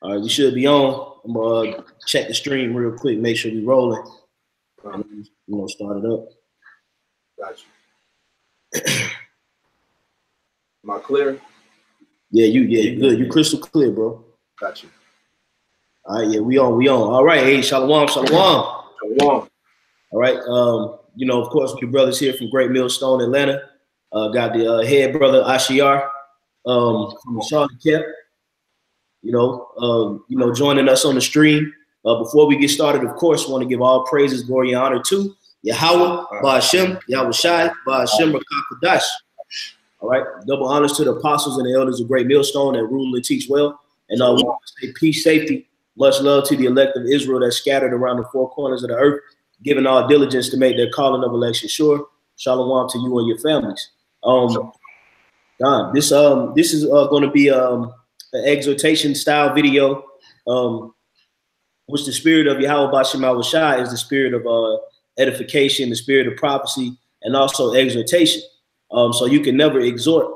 All right, we should be on. I'm gonna check the stream real quick, make sure we rolling. And start it up. Got you. Am I clear? Yeah, you good. You crystal clear, bro. Got you. All right, yeah, we on. All right, hey, shalom. Shalom. All right, of course, we the brothers here from Great Millstone, Atlanta. Got the head brother Ashiar from the Charlotte Camp. Joining us on the stream. Before we get started, of course, want to give all praises, glory, and honor to Yahweh, Ba'ashem, Yahweh Shai, Ba'ashem, Rakakadash. All right, double honors to the apostles and the elders of Great Millstone that rule and teach well. And we want to say peace, safety, much love to the elect of Israel that's scattered around the four corners of the earth, giving all diligence to make their calling of election sure. Shalom to you and your families. This is going to be an exhortation style video, which the spirit of Yahweh Ba'ashem Yahweh Shai is the spirit of edification, the spirit of prophecy, and also exhortation. So you can never exhort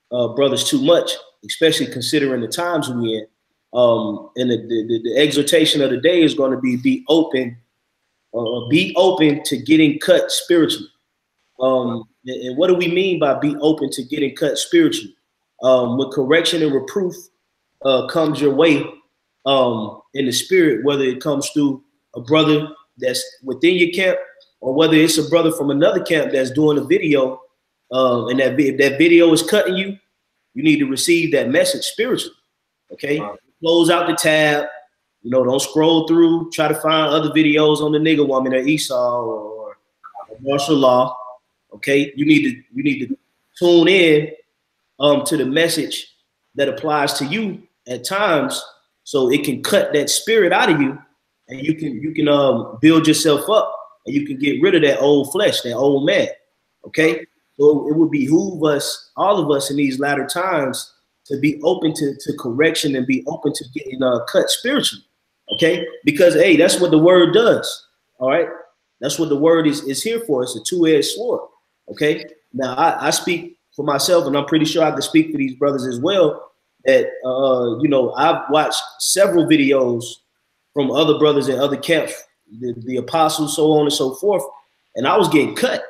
brothers too much, especially considering the times we're in. And the exhortation of the day is going to be open to getting cut spiritually. And what do we mean by be open to getting cut spiritually? When correction and reproof comes your way in the spirit, whether it comes through a brother that's within your camp or whether it's a brother from another camp that's doing a video, and if that video is cutting you, you need to receive that message spiritually. Okay, close out the tab. Don't scroll through, try to find other videos on the nigga woman or Esau or martial law. Okay, you need to tune in to the message that applies to you at times, so it can cut that spirit out of you, and you can build yourself up, and you can get rid of that old flesh, that old man. Okay, so it would behoove us, all of us, in these latter times, to be open to correction and be open to getting cut spiritually. Okay, because hey, that's what the word does. All right, that's what the word is here for. It's a two-edged sword. Okay, now I speak for myself, and I'm pretty sure I can speak for these brothers as well, that I've watched several videos from other brothers in other camps, the apostles, so on and so forth, and I was getting cut.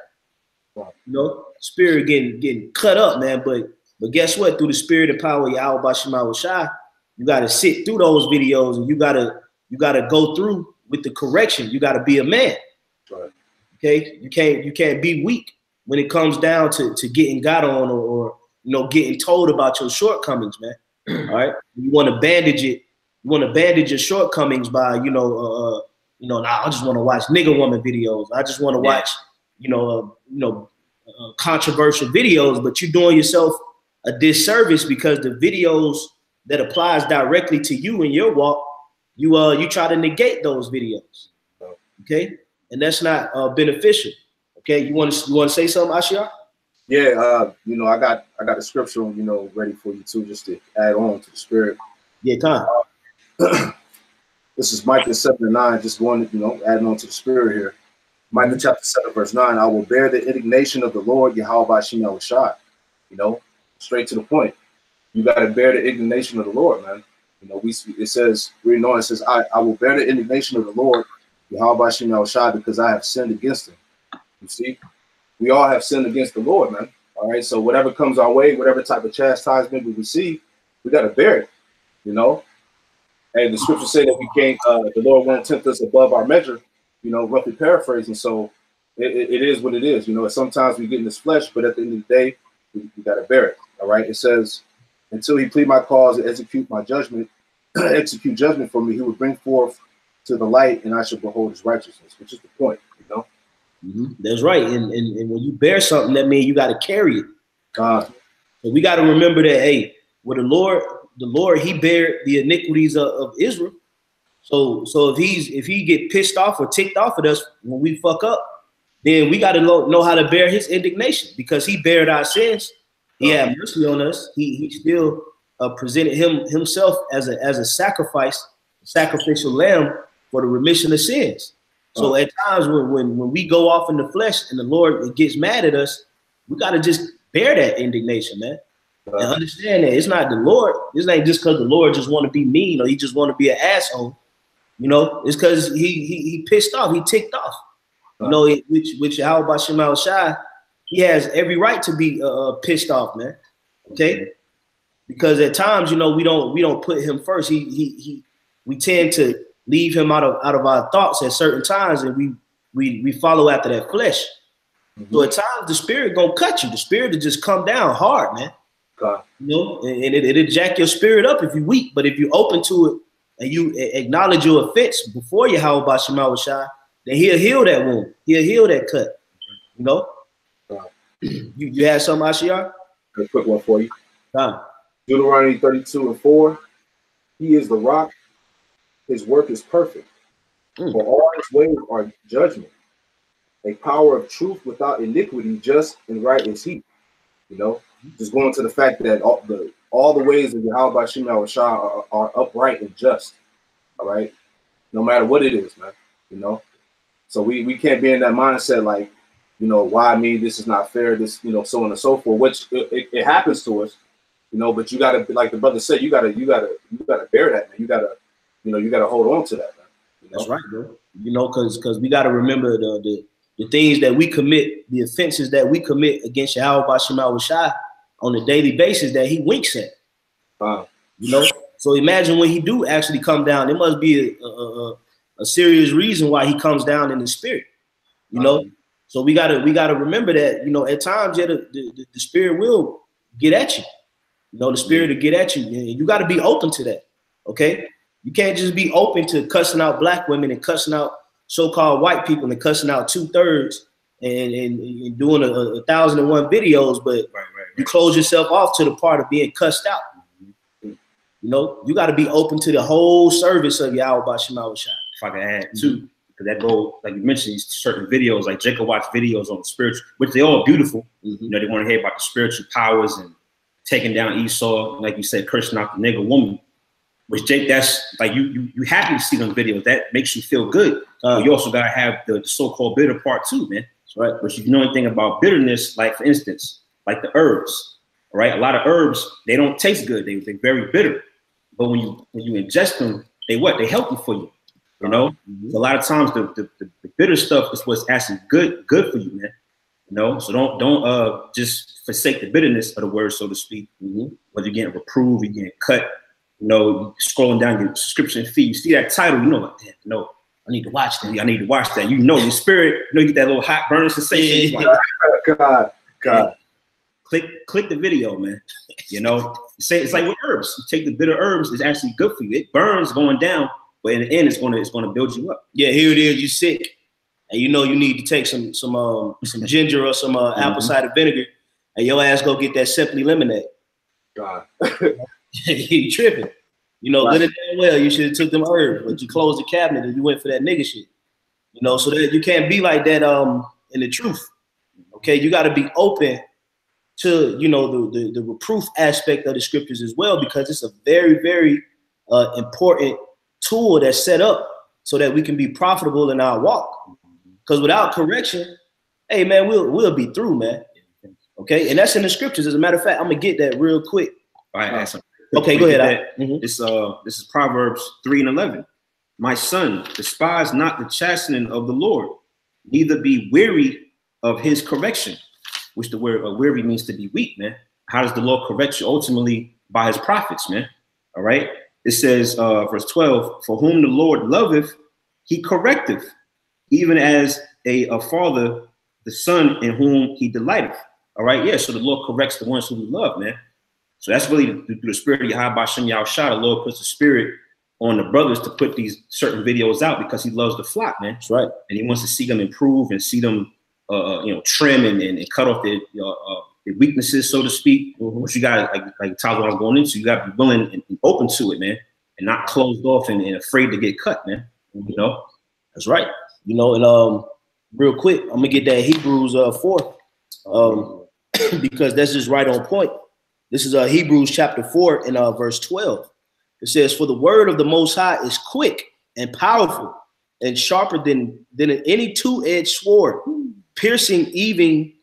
Spirit getting cut up, man. But guess what? Through the spirit and power of Yahweh Ba'ashem Yahweh Shai, you got to sit through those videos, and you gotta go through with the correction. You got to be a man. Right. Okay, you can't be weak when it comes down to getting got on or getting told about your shortcomings, man. All right, you want to bandage it. You want to bandage your shortcomings by I just want to watch nigga woman videos. I just want to watch controversial videos, but you're doing yourself a disservice because the videos that applies directly to you in your walk, you try to negate those videos. Okay, and that's not beneficial. Okay, you want to say something, Ashiar? Yeah, I got a scripture, ready for you too, just to add on to the spirit. Yeah, time. This is Micah 7:9, just going, adding on to the spirit here. Micah chapter 7, verse 9. I will bear the indignation of the Lord, Yahweh Ba'ashem Yahweh Shai. Straight to the point. You got to bear the indignation of the Lord, man. It says, I will bear the indignation of the Lord, Yahweh Ba'ashem Yahweh Shai, because I have sinned against him. You see, we all have sinned against the Lord, man. All right, so whatever comes our way, whatever type of chastisement we receive, we got to bear it. And the scriptures say that we can't. The Lord won't tempt us above our measure. Roughly paraphrasing. So it is what it is. Sometimes we get in this flesh, but at the end of the day, we got to bear it. All right. It says, until he plead my cause and execute my judgment, execute judgment for me, he will bring forth to the light, and I shall behold his righteousness, which is the point. That's right. And when you bear something, that means you got to carry it. So we got to remember that, hey, with the Lord, he bared the iniquities of Israel. So if he get pissed off or ticked off at us when we fuck up, then we got to know how to bear his indignation, because he bared our sins. He had mercy on us. He still presented himself as a sacrificial lamb for the remission of sins. So at times when we go off in the flesh and the Lord gets mad at us, we got to just bear that indignation, man. And understand that it's not the Lord. This ain't just because the Lord just want to be mean or he just want to be an asshole. You know, it's because he pissed off. He ticked off. You know, which how about Shemal Shai? He has every right to be pissed off, man. Okay, because at times, you know, we don't put him first. We tend to leave him out of our thoughts at certain times, and we follow after that flesh. So at times the spirit gonna cut you. The spirit will just come down hard, man. You know, and it'll jack your spirit up if you're weak. But if you're open to it and you acknowledge your offense before Yahweh Shemal Shai, then he'll heal that wound. He'll heal that cut. You know. You had something, Ashiar? A quick one for you. Deuteronomy 32:4. He is the rock. His work is perfect. For all his ways are judgment. A power of truth without iniquity, just and right is he. You know, just going to the fact that all the ways of Yahweh Shemal Shai are upright and just. All right, no matter what it is, man. You know, so we can't be in that mindset like, you know, why me? This is not fair. This, you know, so on and so forth. Which it happens to us, you know. But you gotta, like the brother said, you gotta bear that, man. You gotta hold on to that, man. You know? That's right, bro. You know, because we gotta remember the things that we commit, the offenses that we commit against Yahweh Shemal Shai on a daily basis that he winks at. You know, so imagine when he do actually come down, there must be a serious reason why he comes down in the spirit. You know. So we gotta remember that, you know, at times, yeah, the spirit will get at you. You know, the spirit will get at you. And you gotta be open to that. Okay. You can't just be open to cussing out black women and cussing out so-called white people and cussing out 2/3 and doing 1,001 videos, but you close yourself off to the part of being cussed out. You know, you gotta be open to the whole service of Yahweh Shemal Shai. If I can add too. That go, like you mentioned, certain videos, like Jacob watch videos on the spiritual, which they all beautiful. You know, they want to hear about the spiritual powers and taking down Esau, like you said, cursing out the nigger woman. Which Jake, that's like you happy to see them videos. That makes you feel good. But you also gotta have the so-called bitter part too, man. That's right. But if you know anything about bitterness, like for instance, like the herbs, right? A lot of herbs, they don't taste good. They're very bitter. But when you ingest them, they healthy for you. You know, so a lot of times the bitter stuff is what's actually good for you, man. You know, so don't just forsake the bitterness of the word, so to speak. Whether you're getting reproved, you're getting cut, you know, scrolling down your subscription feed, you see that title, you know, like, damn, no, I need to watch that. I need to watch that. You know, your spirit, you know, you get that little hot burning sensation. God. Click the video, man. You know, say it's like with herbs. You take the bitter herbs, it's actually good for you. It burns going down. But in the end, it's gonna build you up. Yeah, here it is. You're sick, and you know you need to take some ginger or some apple cider vinegar, and your ass go get that Simply lemonade. God, you tripping? You know, good and damn well you should have took them herbs, but you closed the cabinet and you went for that nigga shit. You know, so that you can't be like that in the truth. Okay, you got to be open to, you know, the reproof aspect of the scriptures as well, because it's a very, very important tool that's set up so that we can be profitable in our walk. Because without correction, hey man, we'll be through, man. Okay, and that's in the scriptures. As a matter of fact, I'm gonna get that real quick. All right, okay, go ahead. This is Proverbs 3:11. My son, despise not the chastening of the Lord, neither be weary of his correction. Which the word weary means to be weak, man. How does the Lord correct you? Ultimately by his prophets, man. All right. It says, verse 12, for whom the Lord loveth, he correcteth, even as a father, the son in whom he delighteth. All right, yeah, so the Lord corrects the ones who we love, man. So that's really through the spirit of Yahweh Shemal Shai. The Lord puts the spirit on the brothers to put these certain videos out because he loves the flock, man. That's right. And he wants to see them improve and see them, you know, trim and cut off their weaknesses, so to speak. But you got like Tyler, what I'm going into, you got to be willing and open to it, man, and not closed off and afraid to get cut, man. You know, that's right. You know, and real quick, I'm gonna get that Hebrews 4, because that's just right on point. This is Hebrews chapter 4 and verse 12. It says, for the word of the Most High is quick and powerful and sharper than any two-edged sword, piercing even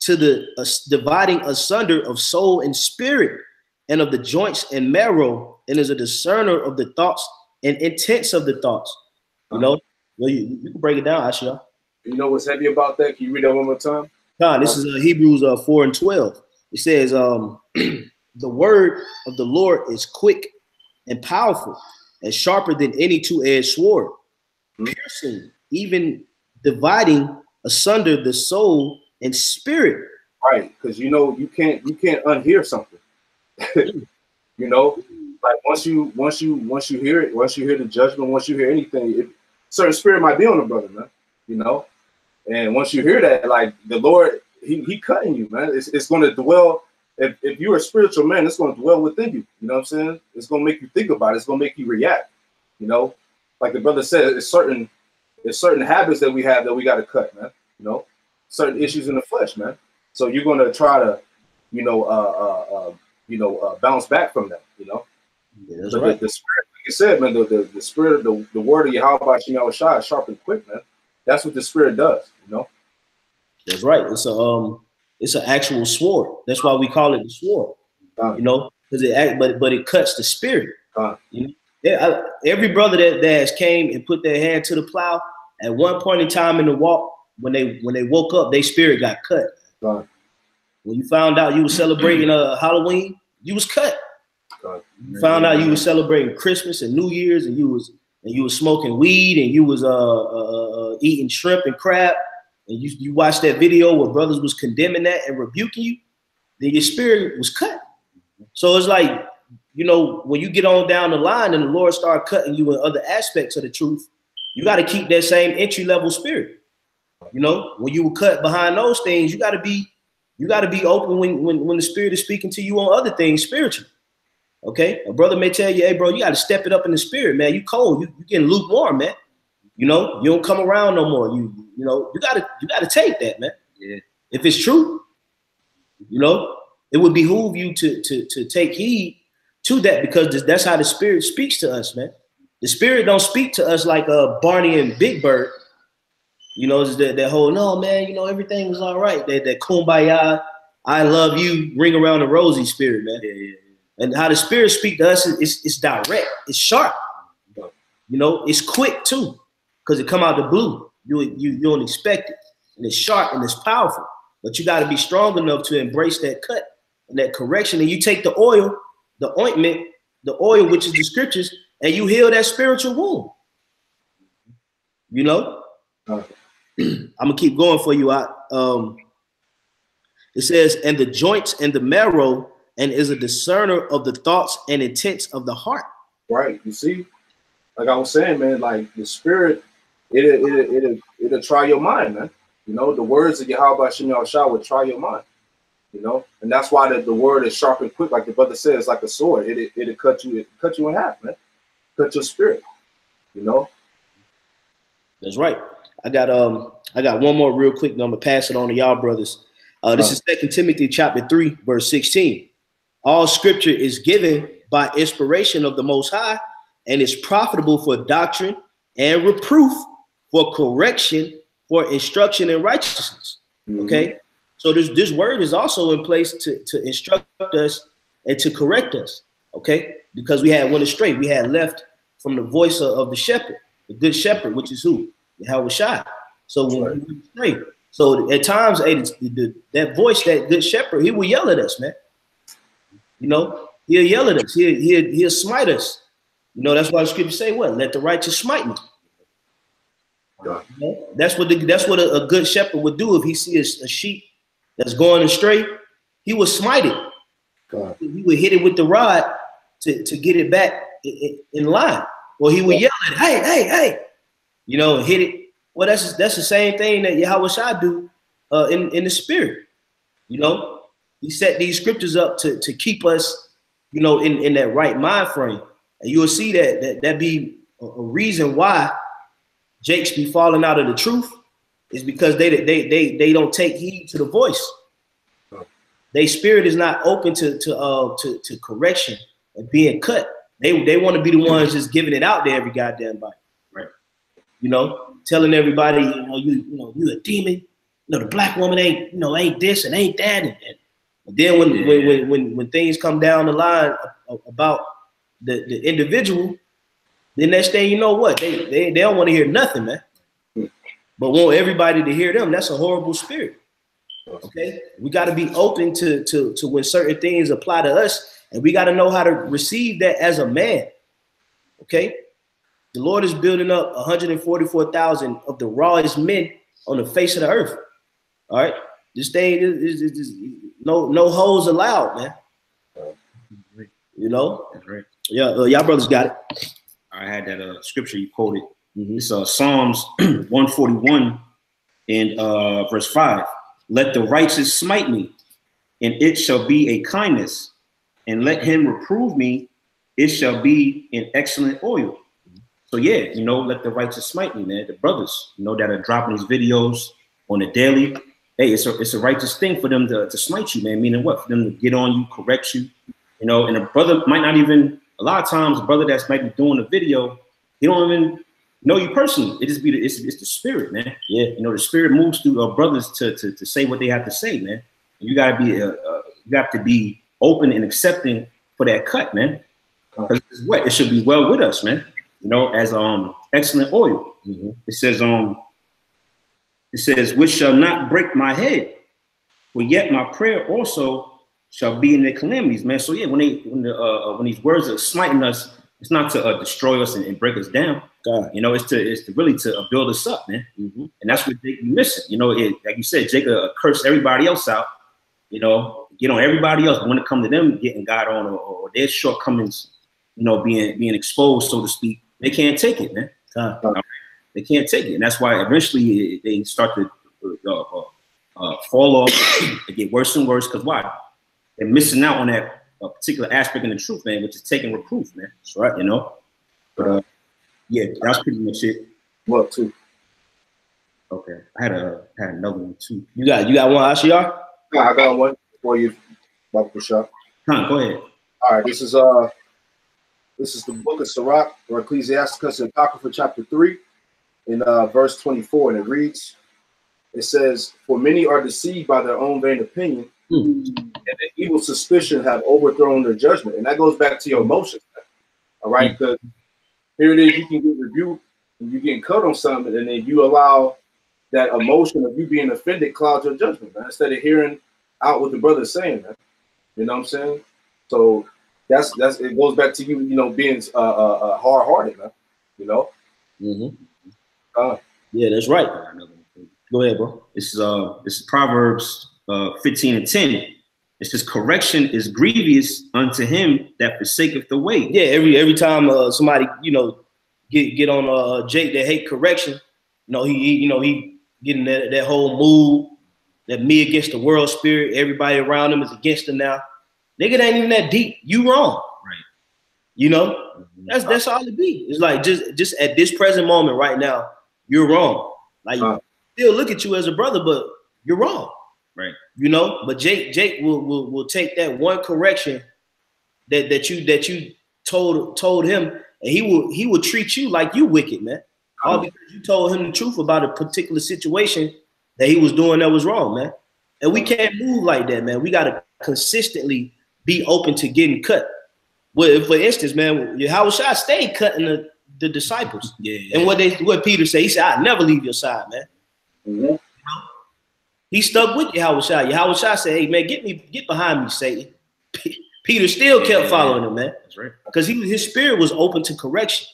to the dividing asunder of soul and spirit, and of the joints and marrow, and is a discerner of the thoughts and intents of the thoughts. You know, you can break it down, Asha. You know what's heavy about that? Can you read that one more time? This is Hebrews 4:12. It says, the word of the Lord is quick and powerful and sharper than any two-edged sword, piercing, even dividing asunder the soul and spirit. Right, because you know you can't unhear something. You know, like once you hear it, once you hear the judgment, once you hear anything, certain spirit might be on the brother, man. You know, and once you hear that, like the Lord, he cutting you, man. It's going to dwell. If you're a spiritual man, it's going to dwell within you. You know what I'm saying? It's going to make you think about it. It's going to make you react. You know, like the brother said, it's certain habits that we have that we got to cut, man. You know, certain issues in the flesh, man. So you're going to try to, bounce back from that. You know, yeah, but right. the spirit, like you said, man, the spirit, the word of Yahweh is sharp and quick, man. That's what the spirit does. You know, that's right. It's an actual sword. That's why we call it the sword. You know, because it cuts the spirit. You know, every brother that has came and put their hand to the plow at one point in time in the walk, when they woke up, their spirit got cut. When you found out you were celebrating Halloween, you was cut. You found out you were celebrating Christmas and New Year's, and you was smoking weed, and you was eating shrimp and crab, and you watched that video where brothers was condemning that and rebuking you, then your spirit was cut. So it's like, you know, when you get on down the line and the Lord start cutting you in other aspects of the truth, you got to keep that same entry level spirit. You know, when you were cut behind those things, you got to be open when the spirit is speaking to you on other things spiritually. Okay, a brother may tell you, hey, bro, you got to step it up in the spirit, man. You cold, you getting lukewarm, man. You know, you don't come around no more. You gotta take that, man. Yeah. If it's true, you know, it would behoove you to take heed to that, because that's how the spirit speaks to us, man. The spirit don't speak to us like Barney and Big Bird. You know, that whole, no, man, you know, everything was all right. That kumbaya, I love you, ring around the rosy spirit, man. Yeah. And how the spirit speak to us is direct, it's sharp. You know, it's quick too, because it come out the blue. You don't expect it. And it's sharp and it's powerful. But you got to be strong enough to embrace that cut and that correction. And you take the oil, the ointment, the oil, which is the scriptures, and you heal that spiritual wound. You know? I'm gonna keep going for you. It says, and the joints and the marrow, and is a discerner of the thoughts and intents of the heart. Right. You see, like I was saying, man, like the spirit, it'll try your mind, man. You know, the words of Yahweh Shem Yahushua will try your mind. You know, and that's why the word is sharp and quick, like the brother says, it's like a sword. It'll cut you in half, man. Cut your spirit. You know. That's right. I got one more real quick, and I'm gonna pass it on to y'all, brothers. This is 2 Timothy chapter 3, verse 16. All scripture is given by inspiration of the Most High, and is profitable for doctrine and reproof, for correction, for instruction in righteousness. Okay, so this word is also in place to instruct us and to correct us. Okay, because we had went astray, we had left from the voice of the shepherd, the good shepherd, which is who? Yahweh Shai. So when we went astray, so at times, that voice, that good shepherd, he will yell at us, man. You know, he'll yell at us. He'll smite us. You know, that's why the scriptures say, what? Let the righteous smite me. You know? That's what a good shepherd would do if he sees a sheep that's going astray. He would smite it. He would hit it with the rod to get it back in line. Or he would yell at it, hey. You know, hit it. Well, that's the same thing that Yahweh Shai do in the spirit. You know, he set these scriptures up to keep us, you know, in that right mind frame. And you'll see that be a reason why Jakes be falling out of the truth, is because they don't take heed to the voice. Their spirit is not open to correction and being cut. They want to be the ones just giving it out there every goddamn body. Right. You know, telling everybody, you know, you a demon, the black woman ain't, ain't this and ain't that. And then when things come down the line about the individual, the next thing you know what, they don't want to hear nothing, man. But want everybody to hear them. That's a horrible spirit. Okay, we got to be open to when certain things apply to us, and we got to know how to receive that as a man. Okay, the Lord is building up 144,000 of the rawest men on the face of the earth. All right, this thing is no hoes allowed, man. That's right. Yeah, y'all brothers got it. I had that scripture you quoted. It's Psalms 141 and verse 5. Let the righteous smite me, and it shall be a kindness, and let him reprove me, it shall be an excellent oil. So yeah, let the righteous smite me, man. The brothers, that are dropping these videos on the daily. Hey, it's a righteous thing for them to smite you, man. Meaning what? For them to get on you, correct you, and a brother might not even, a lot of times, a brother that's might be doing a video, he don't even know you personally. It just be it's the spirit, man. Yeah, the spirit moves through brothers to say what they have to say, man. You gotta be you have to be open and accepting for that cut, man. Because it should be well with us, man. As excellent oil. It says, which shall not break my head, for yet my prayer also shall be in the calamities, man. So yeah, when these words are smiting us, it's not to destroy us and break us down. God. It's to really to build us up, man. And that's what Jacob missing. Like you said, Jacob cursed everybody else out. Get on everybody else. But when it comes to them getting God on or their shortcomings, being exposed, so to speak, they can't take it, man. They can't take it, and that's why eventually they start to fall off. They get worse and worse because why? They're missing out on that particular aspect in the truth, man, which is taking reproof, man. That's right, But yeah, that's pretty much it. What too? Okay, I had another one too. You got one, Ashiar? Yeah, I got one for you, Dr. Shah. Go ahead. All right, this is the book of Sirach, or Ecclesiasticus, Apocrypha, chapter 3, in verse 24, and it reads, it says, "For many are deceived by their own vain opinion, and the evil suspicion have overthrown their judgment." And that goes back to your emotions, all right? Because here it is, you can get rebuked, and you getting cut on something, and then you allow that emotion of you being offended cloud your judgment, man, instead of hearing out what the brother's saying, man. You know what I'm saying? So that's it goes back to you, being hard-hearted, man. Yeah, that's right. Go ahead, bro. This is Proverbs 15 and 10. It says, correction is grievous unto him that forsaketh the way. Yeah, every time somebody get on Jake that hate correction, he getting that whole mood, that me against the world spirit. Everybody around him is against him now. Nigga, it ain't even that deep. You wrong, right? That's all it be. It's like just at this present moment right now, you're wrong. Like still look at you as a brother, but you're wrong. Right. But Jake will take that one correction that you told him, and he will treat you like you wicked, man. All because you told him the truth about a particular situation that he was doing that was wrong, man. And we can't move like that, man. We gotta consistently be open to getting cut. Well, for instance, man, how should stayed cutting the disciples? Yeah. And what Peter said, he said, "I never leave your side, man." He stuck with Yahushua. Yahushua said, "Hey, man, get behind me, Satan." Peter still kept following him, man. That's right. Because his spirit was open to correction.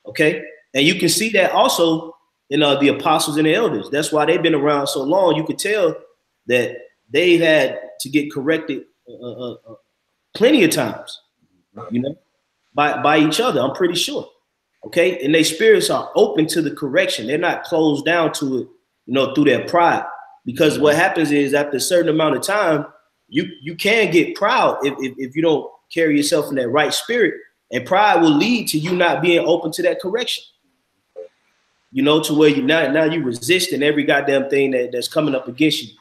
Okay, and you can see that also in the apostles and the elders. That's why they've been around so long. You could tell that they've had to get corrected plenty of times, by each other. I'm pretty sure. Okay, and their spirits are open to the correction. They're not closed down to it, through their pride. Because what happens is after a certain amount of time, you can get proud if you don't carry yourself in that right spirit, and pride will lead to you not being open to that correction. To where you now you resisting every goddamn thing that's coming up against you.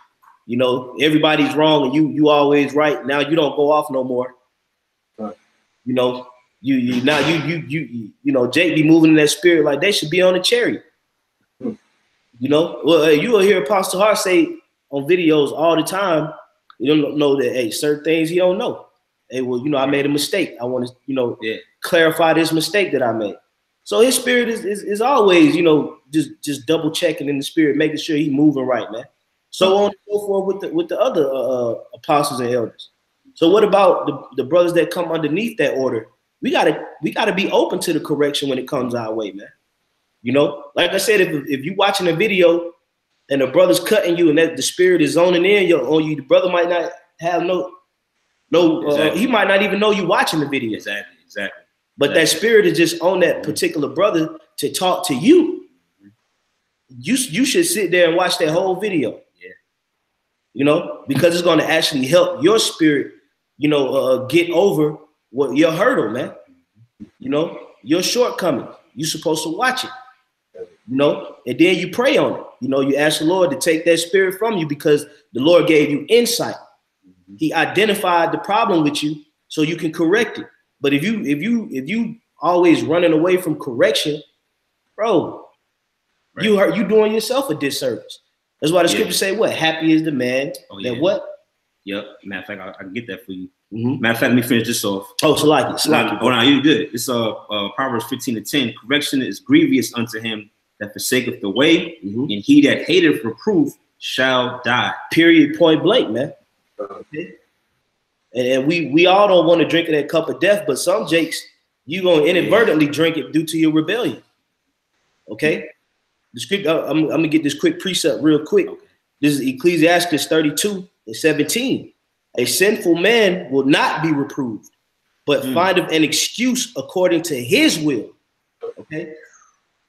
Everybody's wrong and you always right. Now you don't go off no more. Right. Jake be moving in that spirit like they should be on a chariot. You know, well, you will hear Apostle Hart say on videos all the time, you don't know that, hey, certain things he don't know. Hey, well, you know, I made a mistake. I want to, you know, clarify this mistake that I made. So his spirit is always, you know, just double checking in the spirit, making sure he's moving right, man. So on and so forth with the other apostles and elders. So what about the brothers that come underneath that order? We gotta be open to the correction when it comes our way, man. You know, like I said, if you watching a video and the brother's cutting you and that the spirit is zoning in on you, the brother might not have exactly. He might not even know you watching the video. Exactly. But that spirit is just on that particular brother to talk to you. You should sit there and watch that whole video. Yeah. You know, because it's going to actually help your spirit, you know, get over what your hurdle, man. You know, your shortcoming. You're supposed to watch it. You know, and then you pray on it. You know, you ask the Lord to take that spirit from you because the Lord gave you insight. He identified the problem with you so you can correct it. But if you always running away from correction, bro, right. you doing yourself a disservice. That's why the scriptures say what? Happy is the man that what? Yep. Matter of fact, I can get that for you. Matter of fact, let me finish this off. Oh, so like it. Oh, no, you're good. It's Proverbs 15:10. Correction is grievous unto him that forsaketh the way, and he that hateth reproof shall die. Period. Point blank, man. Okay. And we all don't want to drink of that cup of death, but some jakes, you gonna inadvertently drink it due to your rebellion. Okay. The script. I'm gonna get this quick precept real quick. Okay. This is Ecclesiastes 32:17. A sinful man will not be reproved, but findeth an excuse according to his will. Okay.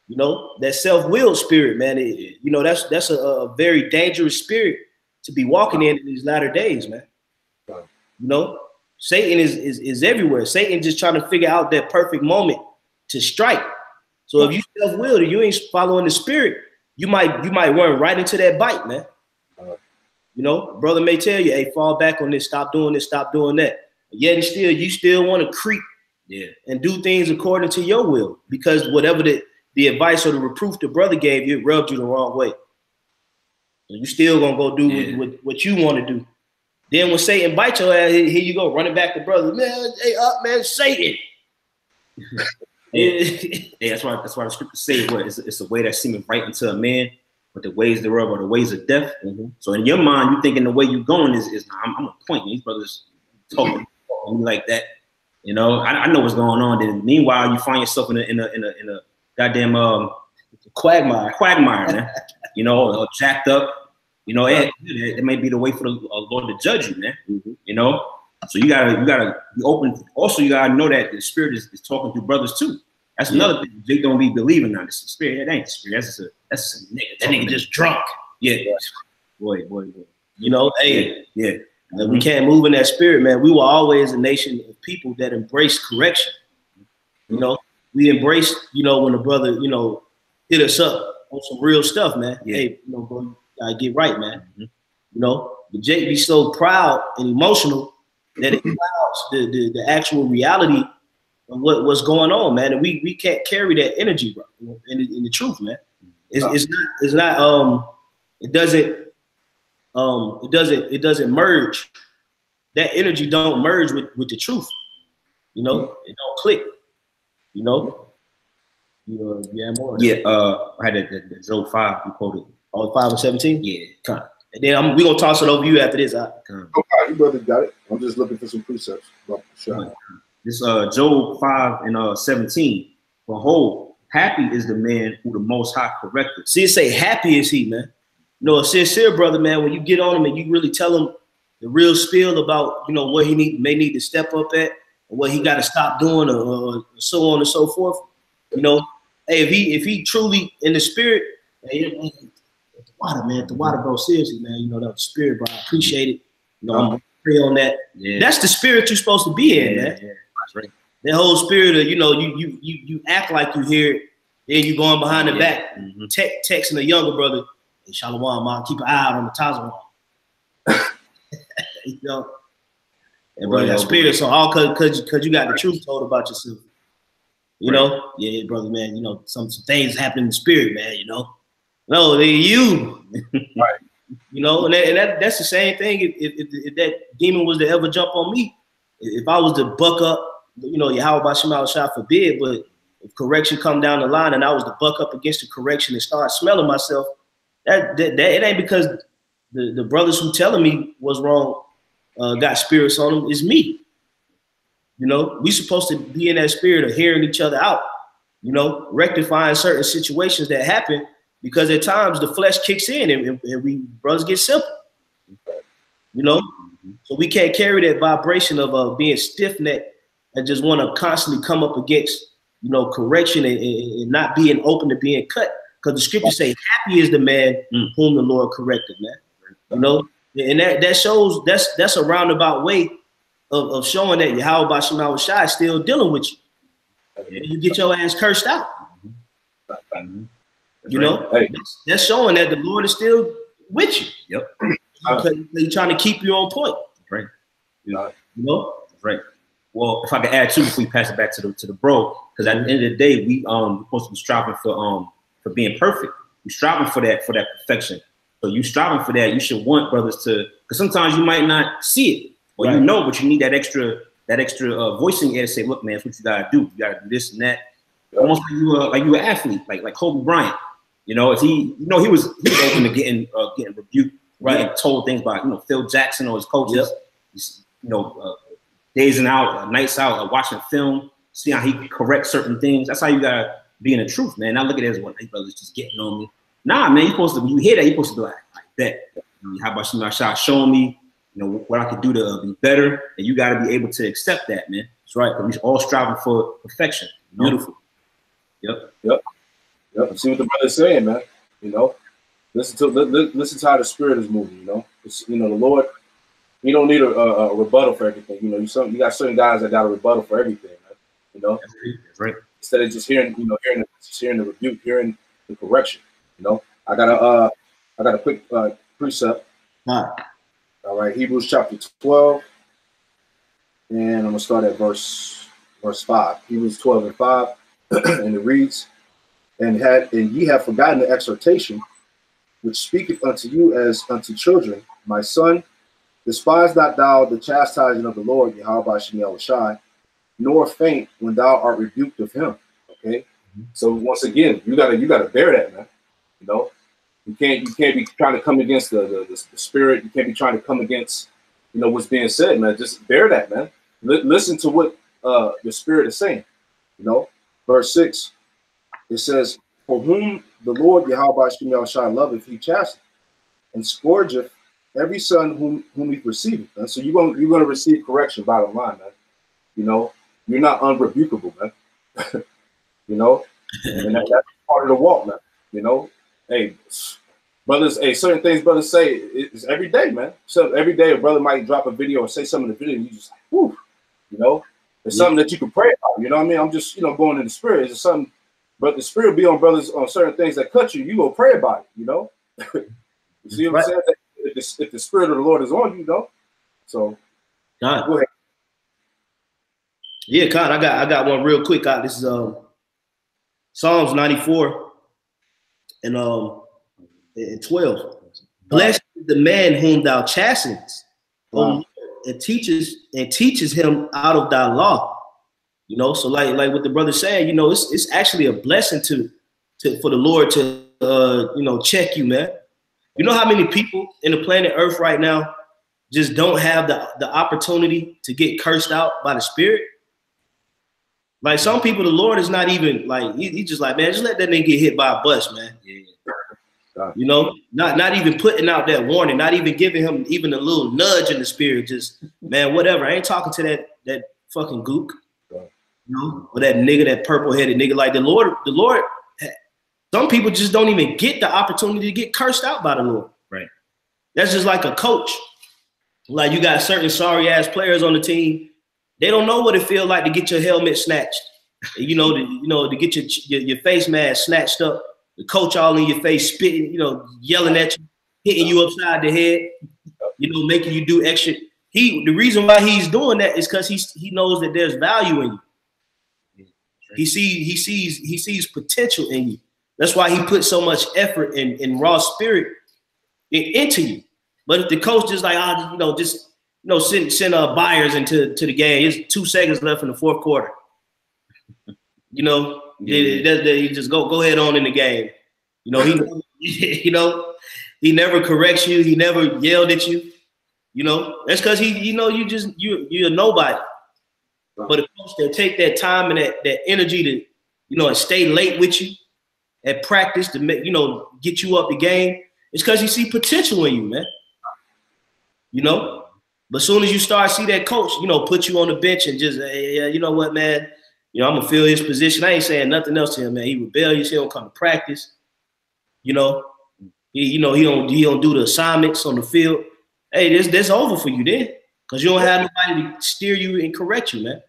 You know, that self-willed spirit, man, you know, that's a very dangerous spirit to be walking in these latter days, man. You know, Satan is everywhere. Satan just trying to figure out that perfect moment to strike. So if you self-willed, you ain't following the spirit, you might run right into that bite, man. You know, brother may tell you, hey, fall back on this, stop doing this, stop doing that. Yet and still, you still want to creep and do things according to your will because whatever the advice or the reproof the brother gave you, it rubbed you the wrong way. So you still gonna go do what you want to do. Then when Satan bites your ass, here you go, running back to brother. Man, hey, up, man, Satan. That's why the scripture says what it's a way that seemeth right unto a man, but the ways thereof are the ways of death. So in your mind, you thinking the way you're going is I'm gonna point. These brothers talking like that. You know, I know what's going on. Then meanwhile, you find yourself in a goddamn quagmire, man. You know, jacked up. You know, it may be the way for the Lord to judge you, man. You know, so you gotta be open. Also, you gotta know that the spirit is talking to brothers too. That's another thing. They don't be believing now. This spirit, it ain't the spirit. That's a nigga. That nigga just drunk. Yeah. Boy. You know, hey, we can't move in that spirit, man. We were always a nation of people that embrace correction. You know, we embraced, you know, when the brother, you know, hit us up on some real stuff, man. Hey, you know, bro, I get right, man. You know, but Jake be so proud and emotional that it clouds the actual reality of what's going on, man. And we can't carry that energy, bro. In the truth, man. It doesn't merge. That energy don't merge with the truth. You know, it don't click. You know. More. I had the Job 5 you quoted. Oh, 5 and 17? Yeah. Come. And then we're gonna toss it over to you after this. Okay, you brother got it. I'm just looking for some precepts. Sure. This Job 5 and 17. Behold, happy is the man who the Most High corrected. See, it say happy is he, man. You know, a sincere brother, man, when you get on him and you really tell him the real spiel about, you know, what he may need to step up at, or what he got to stop doing, or so on and so forth. You know, hey, if he truly in the spirit, hey, the water, bro, seriously, man, you know, that was spirit, bro. I appreciate it. You know, I'm gonna pray on that. Yeah. That's the spirit you're supposed to be in, man. Yeah. That's right. That whole spirit of, you know, you act like you hear it, then you going behind the back, texting a younger brother, hey, Shalom, man, keep an eye out on the Tazawam. You know, and bro, that spirit, so all cause you got the truth told about yourself. You know, yeah, brother, man, you know, some things happen in the spirit, man, you know. No, they you. Right. You know, and that's the same thing. If that demon was to ever jump on me, if I was to buck up, you know, Yahweh Shema Shah forbid, but if correction come down the line and I was to buck up against the correction and start smelling myself, that it ain't because the brothers who telling me was wrong got spirits on them. It's me. You know, we supposed to be in that spirit of hearing each other out, you know, rectifying certain situations that happen, because at times the flesh kicks in and we brothers get simple, you know. So we can't carry that vibration of being stiff-necked and just want to constantly come up against, you know, correction and not being open to being cut. Because the scriptures say, happy is the man whom the Lord corrected, man. You know, and that shows, that's a roundabout way of showing that Yahweh Shema Shai is still dealing with you. And you get your ass cursed out. You know, that's showing that the Lord is still with you. Yep. Because he's trying to keep you on point. Right. You know? Right. Well, if I could add too before we pass it back to the bro, because at the end of the day, we supposed to be striving for being perfect. We're striving for that perfection. So you striving for that, you should want brothers to, because sometimes you might not see it, or you know, but you need that extra voice in your ear to say, look, man, that's what you gotta do. You gotta do this and that. Almost like you an athlete, like Kobe Bryant. You know, if he was open to getting rebuked, getting told things by, you know, Phil Jackson or his coaches. You know, dazing out, nights out, watching film, see how he corrects certain things. That's how you gotta be in the truth, man. Not look at it as what hey brothers just getting on me. Nah, man, you supposed to, when you hear that, you're supposed to be like that. How about Shema Shah showing me, you know, what I could do to be better, and you got to be able to accept that, man. That's right. We're all striving for perfection. You know? Beautiful. Yep. See what the brother's saying, man. You know, listen to how the spirit is moving. You know, the Lord. You don't need a rebuttal for everything. You know, you got certain guys that got a rebuttal for everything, man. You know, that's right. Instead of just hearing the rebuke, hearing the correction. You know, I got a quick precept. All right, Hebrews chapter 12, and I'm gonna start at verse 5. Hebrews 12 and 5, and it reads, and ye have forgotten the exhortation which speaketh unto you as unto children, my son, despise not thou the chastising of the Lord, Yahweh Shema Shai, nor faint when thou art rebuked of him. Okay, so once again, you gotta bear that, man. You know, you can't be trying to come against the spirit. You can't be trying to come against, you know, what's being said, man. Just bear that, man. Listen to what the spirit is saying. You know, verse 6, it says, for whom the Lord Yahweh Shema Shai loveth, he chasteneth, and scourgeth every son whom he receiveth. And so you're gonna receive correction, bottom line, man. You know, you're not unrebukable, man. You know, and that's part of the walk, man. You know, hey, brothers, certain things brothers say it's every day, man. So every day a brother might drop a video or say something in the video, and you just, whew, you know, it's something that you can pray about. You know what I mean? I'm just, you know, going in the spirit. It's something, but the spirit be on brothers on certain things that cut you. You go pray about it. You know, you see what I'm saying? If the spirit of the Lord is on you, though. So, God. Go ahead. Yeah, Con, I got one real quick. This is Psalms 94 and 12. Blessed is the man whom thou chastenest, and teaches him out of thy law. You know, so like what the brother said, you know, it's actually a blessing for the Lord to you know, check you, man. You know how many people in the planet Earth right now just don't have the opportunity to get cursed out by the Spirit? Like some people, the Lord is not even like, he just like, man, just let that nigga get hit by a bus, man. You know, not even putting out that warning, not even giving him even a little nudge in the spirit. Just, man, whatever. I ain't talking to that fucking gook, you know, or that nigga, that purple-headed nigga. Like the Lord, some people just don't even get the opportunity to get cursed out by the Lord. Right. That's just like a coach. Like you got certain sorry ass players on the team. They don't know what it feels like to get your helmet snatched. You know, to get your face mask snatched up. The coach all in your face, spitting, you know, yelling at you, hitting you upside the head, you know, making you do extra. The reason why he's doing that is because he knows that there's value in you. He sees potential in you. That's why he put so much effort and raw spirit into you. But if the coach just like, send buyers into the game, it's 2 seconds left in the 4th quarter. He just go ahead on in the game. He never corrects you. He never yelled at you. That's because you're a nobody. But a coach that take that time and that energy to, and stay late with you at practice to make, get you up the game, it's because you see potential in you, man. But as soon as you start see that coach, put you on the bench and just, hey, you know what, man, I'm gonna fill his position. I ain't saying nothing else to him, man. He rebellious. He don't come to practice. He don't do the assignments on the field. Hey, that's over for you then, because you don't have nobody to steer you and correct you, man.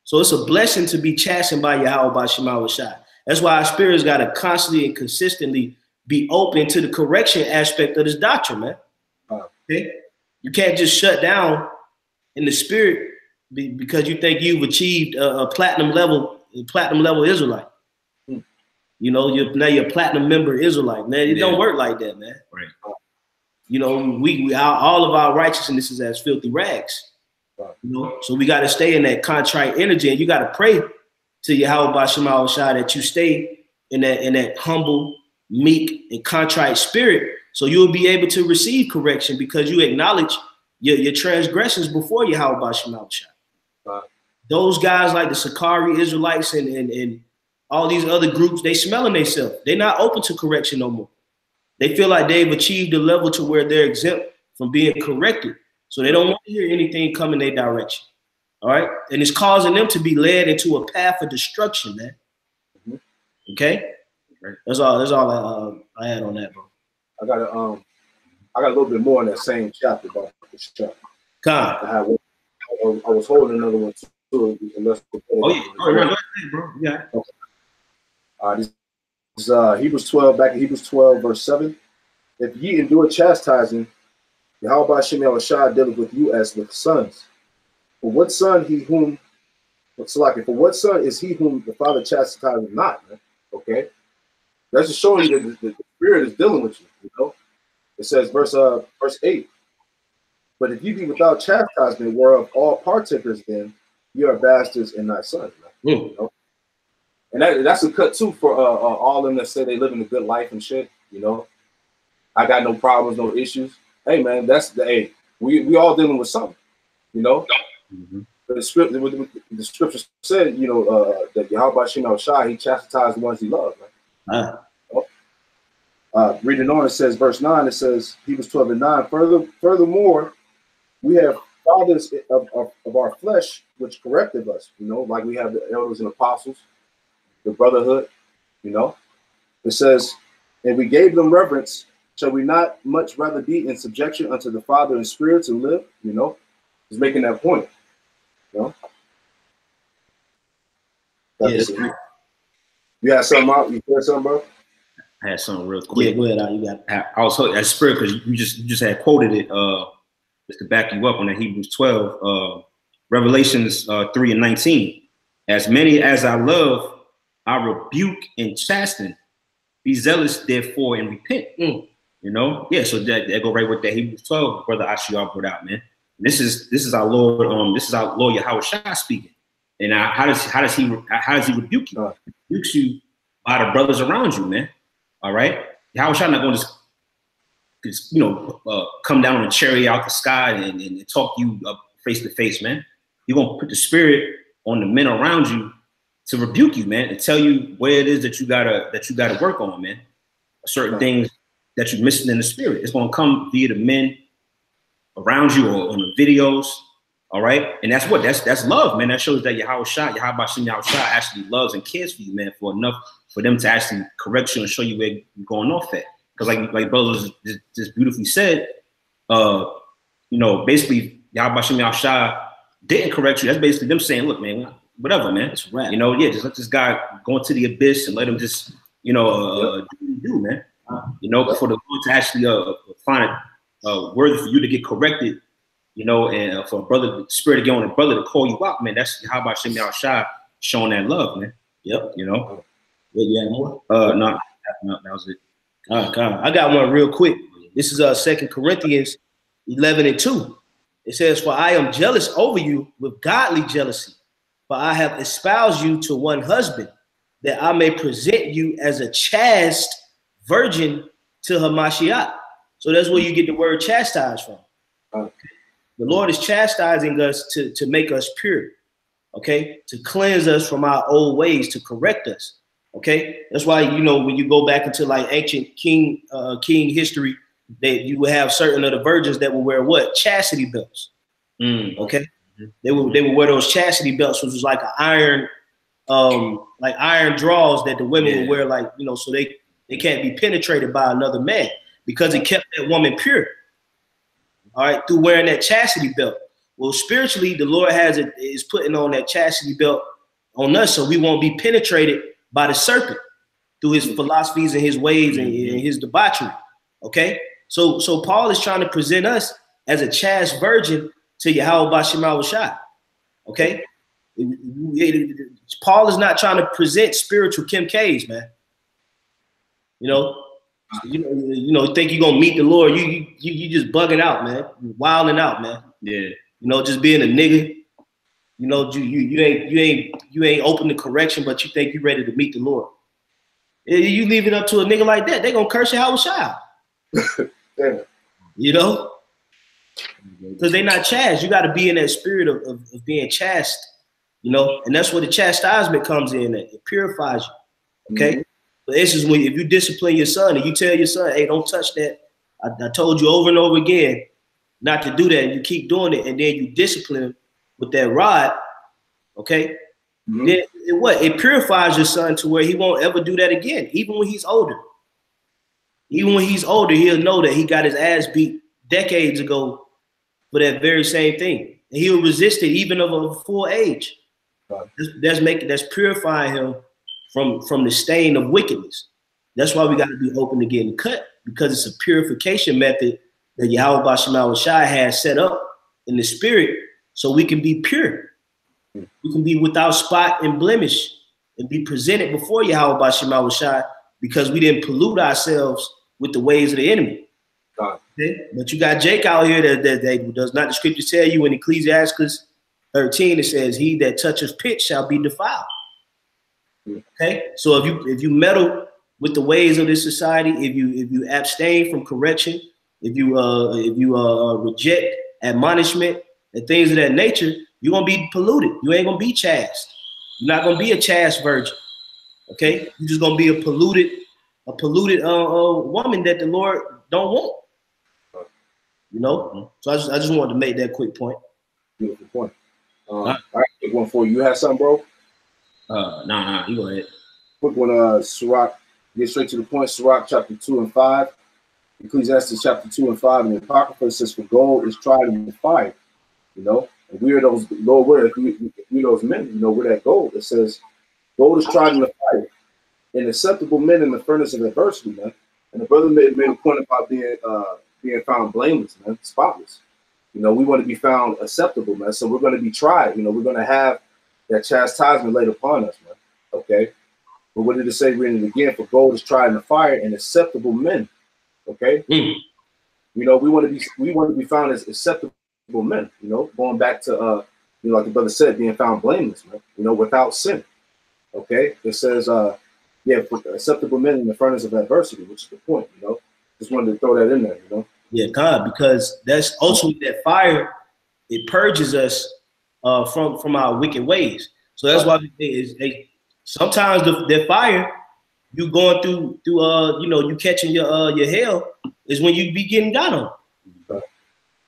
So it's a blessing to be chastened by Yahweh Shema Shai. That's why our spirits got to constantly and consistently be open to the correction aspect of this doctrine, man. Okay? You can't just shut down in the spirit because you think you've achieved a platinum level Israelite. You're a platinum member Israelite, man. It don't work like that, man. Right. All of our righteousness is as filthy rags. So we got to stay in that contrite energy, and you got to pray to Yahweh Shema Shai that you stay in that humble, meek, and contrite spirit, so you'll be able to receive correction because you acknowledge your transgressions before Yahweh Shema Shai. Those guys like the Sakari Israelites and all these other groups, they smelling themselves. They're not open to correction no more. They feel like they've achieved a level to where they're exempt from being corrected. So they don't want to hear anything come in their direction. All right. And it's causing them to be led into a path of destruction, man. Okay. That's all I had on that, bro. I got a little bit more in that same chapter about this chapter. I was holding another one too. Oh yeah. Oh, go ahead, bro. Yeah. Okay. This is Hebrews 12, back in Hebrews 12, verse 7. If ye endure chastising, Yahweh Shema Shai dealeth with you as with sons. For what son is he whom the Father chastises not? Man? Okay, that's just showing you that the Spirit is dealing with you. It says verse 8. But if you be without chastisement, whereof all partakers, then you are bastards and not sons. And that's a cut too for all of them that say they living a good life and shit. I got no problems, no issues. Hey man, we all dealing with something, But the scripture said, that Yahweh Shema Shai, he chastised the ones he loved, man. Reading on, it says, verse 9, it says, Hebrews 12 and 9, furthermore, we have fathers of our flesh, which corrected us, like we have the elders and apostles, the brotherhood, It says, and we gave them reverence. Shall we not much rather be in subjection unto the Father in spirit to live? He's making that point. Yes. You had something out? You heard something, bro? I had something real quick. Yeah, go ahead. You got it. I was that spirit because you just had quoted it just to back you up on that Hebrews 12, Revelations 3 and 19. As many as I love, I rebuke and chasten. Be zealous, therefore, and repent. Yeah, so that go right with that Hebrews 12, brother Ashiar brought out, man. This is our Lord, this is our Lord Yahweh Shai speaking. And how does he rebuke you? He rebukes you by the brothers around you, man. All right, Yahweh Shai not going to just come down on a chariot out the sky and talk you up face to face, man. You're gonna put the spirit on the men around you to rebuke you, man, and tell you where it is that you gotta work on, man. Certain things that you're missing in the spirit. It's gonna come via the men around you or on the videos. All right. And that's love, man. That shows that Yahweh Shai actually loves and cares for you, man, for enough for them to actually correct you and show you where you're going off at. Because like brothers just beautifully said, basically Yahweh Shai didn't correct you. That's basically them saying, look, man, whatever, man. It's right. Just let this guy go into the abyss and let him just, do what he do, man. For the Lord to actually find it worthy for you to get corrected, and for a brother, the spirit to get on a brother to call you out, man. That's how about Shema Shai showing that love, man. Yep. You have more? No, that was it. All right, I got one real quick. This is 2 Corinthians 11:2. It says, "For I am jealous over you with godly jealousy, for I have espoused you to one husband, that I may present you as a chaste virgin to Hamashiach." So that's where you get the word chastised from. Okay. The Lord is chastising us to make us pure, okay, to cleanse us from our old ways, to correct us. Okay, that's why, you know, when you go back into like ancient king history, that you would have certain of the virgins that would wear what? Chastity belts. Okay, they would wear those chastity belts, which was like an iron, iron draws that the women would wear, like, you know, so they can't be penetrated by another man, because it kept that woman pure. All right, through wearing that chastity belt. Well, spiritually, the Lord is putting on that chastity belt on us, so we won't be penetrated by the serpent through his philosophies and his ways and his debauchery. Okay, so Paul is trying to present us as a chaste virgin to Yahweh B'Shem Yahushua. Okay, Paul is not trying to present spiritual Kim K's, man. You know, think you're gonna meet the Lord? You just bugging out, man. You're wilding out, man. Yeah. You know, just being a nigga. You know, you ain't open to correction, but you think you're ready to meet the Lord. You leave it up to a nigga like that, they gonna curse you how child. Yeah. You know, because they're not chaste. You got to be in that spirit of being chaste. You know, and that's where the chastisement comes in. It purifies you. Okay. For instance, if you discipline your son and you tell your son, "Hey, don't touch that. I told you over and over again not to do that," and you keep doing it, and then you discipline him with that rod, okay? Then it purifies your son to where he won't ever do that again, even when he's older. Even when he's older, he'll know that he got his ass beat decades ago for that very same thing, and he'll resist it even of a full age. That's purifying him from the stain of wickedness. That's why we got to be open to getting cut, because it's a purification method that Yahweh B'Shem Yahushua has set up in the spirit, so we can be pure. We can be without spot and blemish and be presented before Yahweh B'Shem Yahushua, because we didn't pollute ourselves with the ways of the enemy. Okay? But you got Jake out here that does not the scripture tell you in Ecclesiastes 13, it says, "He that toucheth pit shall be defiled." Okay, so if you meddle with the ways of this society, if you abstain from correction, if you reject admonishment and things of that nature, you're gonna be polluted. You ain't gonna be chaste. You're not gonna be a chaste virgin. Okay, you're just gonna be a polluted woman that the Lord don't want. You know, so I just wanted to make that quick point. Beautiful point. All right, quick one for you. You have something, bro? No, you go ahead. Quick one, Sirach, get straight to the point. Sirach chapter 2 and 5. Ecclesiastes chapter 2 and 5. And the Apocrypha says, "For gold is tried in the fire." You know, and we are those, Lord, we're those men, you know, we're that gold. It says, "Gold is tried in the fire, and acceptable men in the furnace of adversity," man. And the brother made a point about being found blameless, man, spotless. You know, we want to be found acceptable, man. So we're going to be tried. You know, we're going to have that chastisement laid upon us, man. Okay. But what did it say? Reading it again, "For gold is tried in the fire, and acceptable men." Okay. You know, we want to be found as acceptable men. You know, going back to you know, like the brother said, being found blameless, man. You know, without sin. Okay. It says, for acceptable men in the furnace of adversity, which is the point. You know, just wanted to throw that in there. You know. Yeah, God, because that's ultimately that fire. It purges us from our wicked ways. So that's why sometimes the fire you going through you know, you catching your hell is when you be getting got on.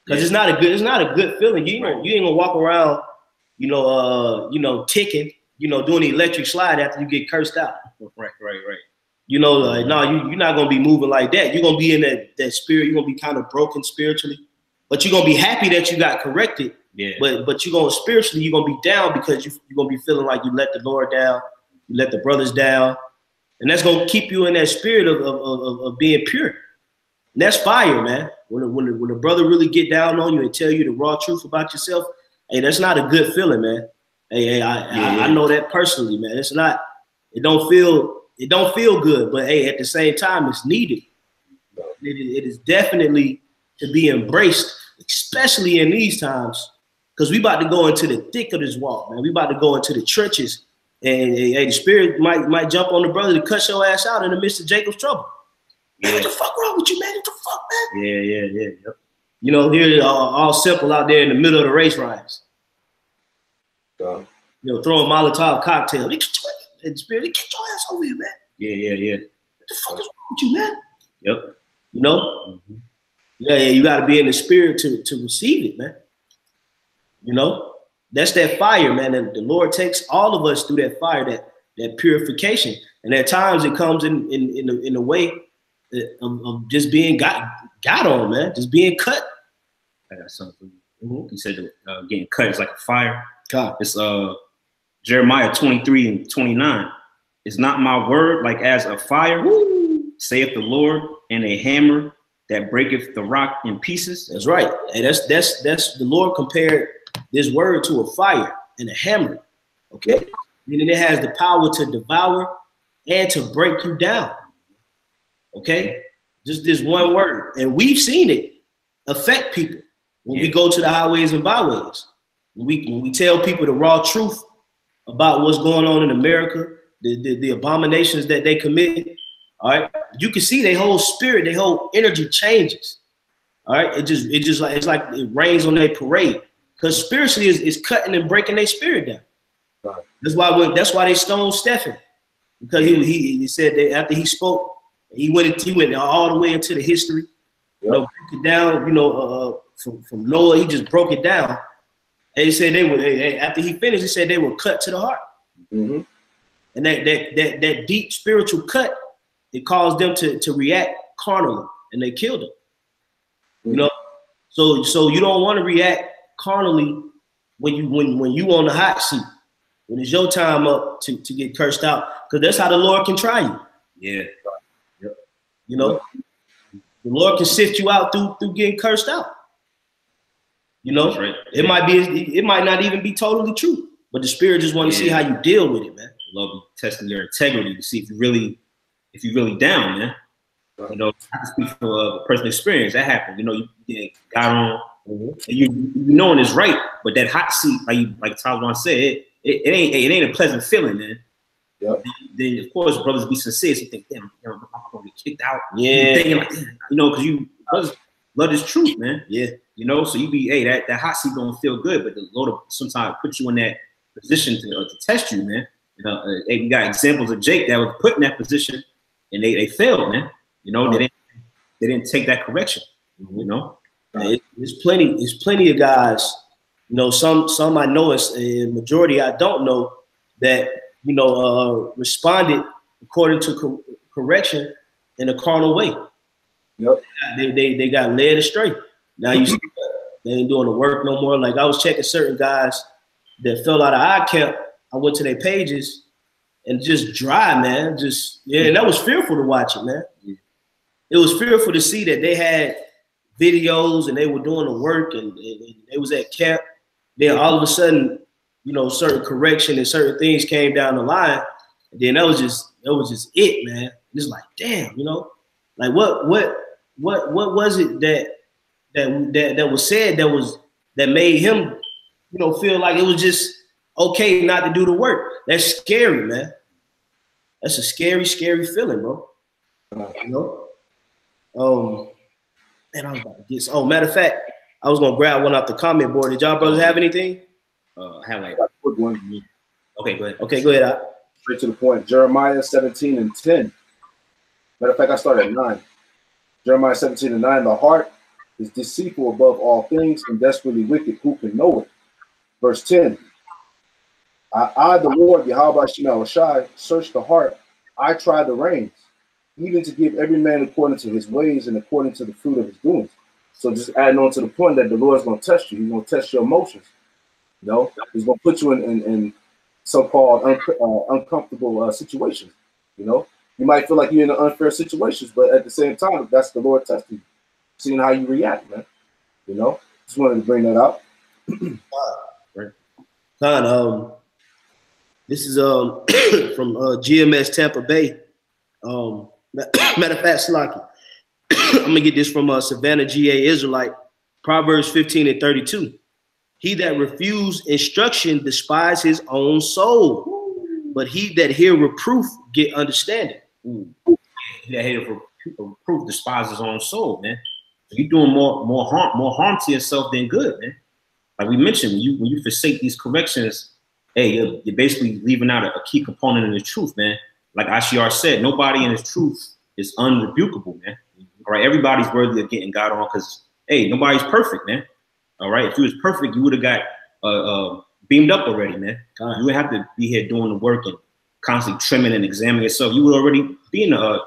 Because it's not a good feeling. You ain't gonna walk around, you know, ticking, you know, doing the electric slide after you get cursed out. Right. You know, like, no, you're not gonna be moving like that. You're gonna be in that spirit. You're gonna be kind of broken spiritually, but you're gonna be happy that you got corrected. Yeah. But you're gonna spiritually, you're gonna be down because you're gonna be feeling like you let the Lord down, you let the brothers down, and that's gonna keep you in that spirit of being pure. And that's fire, man. When a brother really get down on you and tell you the raw truth about yourself, hey, that's not a good feeling, man. Hey, I know that personally, man. It's not. It don't feel it don't feel good, but hey, at the same time, it's needed. It is definitely to be embraced, especially in these times, because we about to go into the thick of this walk, man. We about to go into the trenches, and hey, the spirit might jump on the brother to cut your ass out in the midst of Jacob's trouble. Yeah. What the fuck wrong with you, man? What the fuck, man? Yeah. Yep. You know, here all simple out there in the middle of the race riots. You know, throwing Molotov cocktail. And the spirit, get your ass over here, man. Yeah. What the fuck is wrong with you, man? Yep. You know? Yeah, you got to be in the spirit to receive it, man. You know? That's that fire, man. And the Lord takes all of us through that fire, that purification. And at times it comes in a way of just being got on, man. Just being cut. I got something. You said getting cut is like a fire. God. It's Jeremiah 23:29. It's not my word like as a fire, saith the Lord, and a hammer that breaketh the rock in pieces. That's right. And that's the Lord compared this word to a fire and a hammer. Okay. Meaning it has the power to devour and to break you down. Okay. Just this one word. And we've seen it affect people when we go to the highways and byways. When we tell people the raw truth about what's going on in America, the abominations that they commit, all right, you can see their whole spirit, their whole energy changes. All right, it's like it rains on their parade, because spiritually is cutting and breaking their spirit down. Right. That's why they stoned Stephen, because he said that after he spoke, he went all the way into the history, you know, broke it down, you know, from Noah, he just broke it down. And he said after he finished, he said they were cut to the heart. And that deep spiritual cut, it caused them to react carnally, and they killed him. You know, so you don't want to react carnally when you on the hot seat, when it's your time up to get cursed out, because that's how the Lord can try you. Yeah. You know, the Lord can sift you out through getting cursed out. You know, right. It might not even be totally true, but the spirit just want to see how you deal with it, man. Love you testing your integrity to see if you really down, man. Right. You know, I can speak for personal experience. That happened. You know, you got on, and you knowing it's right, but that hot seat, like Taliban said, it ain't a pleasant feeling, man. Yep. Then of course, brothers be sincere. So you think, damn, I'm gonna get kicked out. Yeah. Thinking like, you know, because brothers love this truth, man. Yeah. You know, so you be, that hot seat don't feel good, but the Lord sometimes puts you in that position to test you, man. You know, we got examples of Jake that was put in that position, and they failed, man. You know, they didn't take that correction. You know, there's plenty of guys. You know, some I know, it's a majority I don't know, that you know responded according to correction in a carnal way. Yep. They got led astray. Now you see they ain't doing the work no more. Like I was checking certain guys that fell out of eye camp. I went to their pages and just dry, man. And that was fearful to watch it, man. It was fearful to see that they had videos and they were doing the work and they was at camp. Then all of a sudden, you know, certain correction and certain things came down the line. And then that was just it, man. It's like, damn, you know, like what was it that was said that made him, you know, feel like it was just okay not to do the work? That's scary, man. That's a scary, scary feeling, bro. You know? And I was about to get. Oh, matter of fact, I was gonna grab one off the comment board. Did y'all brothers have anything? I have like a quick one. Okay, go ahead. Okay, go ahead. Straight to the point. Jeremiah 17:10. Matter of fact, I started at 9. Jeremiah 17:9. The heart is deceitful above all things and desperately wicked. Who can know it? Verse 10. I the Lord, Yahweh Shai, search the heart. I try the reins, even to give every man according to his ways and according to the fruit of his doings. So just adding on to the point that the Lord is going to test you. He's going to test your emotions. You know, he's going to put you in so-called uncomfortable situations. You know, you might feel like you're in unfair situations, but at the same time, that's the Lord testing you, seeing how you react, man. You know, just wanted to bring that up. This is from GMS Tampa Bay. Matter of fact, Slaki, I'm gonna get this from Savannah G.A. Israelite, Proverbs 15:32. He that refuse instruction despise his own soul, but he that hear reproof get understanding. He that hear reproof despises his own soul, man. You're doing more harm to yourself than good, man. Like we mentioned, when you forsake these corrections, hey, you're basically leaving out a key component of the truth, man. Like Ashiar said, nobody in his truth is unrebukable, man. All right, everybody's worthy of getting God on because, hey, nobody's perfect, man. All right, if you was perfect, you would have got beamed up already, man. You wouldn't have to be here doing the work and constantly trimming and examining yourself. You would already be in the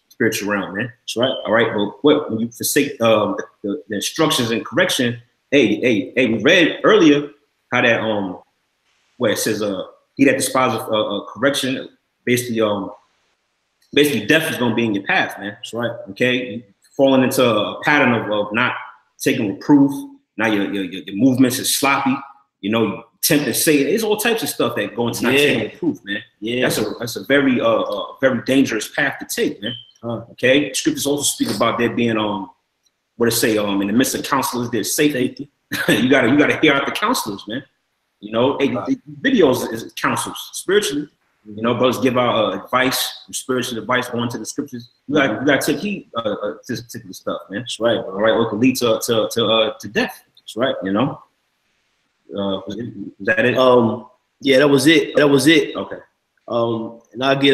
spiritual realm, man. That's right. All right, but when you forsake the instructions and correction, hey, we read earlier how that where it says he that despises correction, basically death is gonna be in your path, man. That's right. Okay, you falling into a pattern of not taking reproof. Now your movements is sloppy. You know, you tempt to say there's all types of stuff that go into not taking reproof, man. Yeah, that's a very very dangerous path to take, man. Okay, scriptures also speak about there being what it say in the midst of counselors there's safety. you gotta hear out the counselors, man. You know, videos is counsels spiritually. You know, brothers give out advice, spiritual advice going to the scriptures. You gotta take heed to this particular stuff, man. That's right. All right, or it can lead to death. That's right. You know. Was that it? Yeah, that was it. That was it. Okay. And I get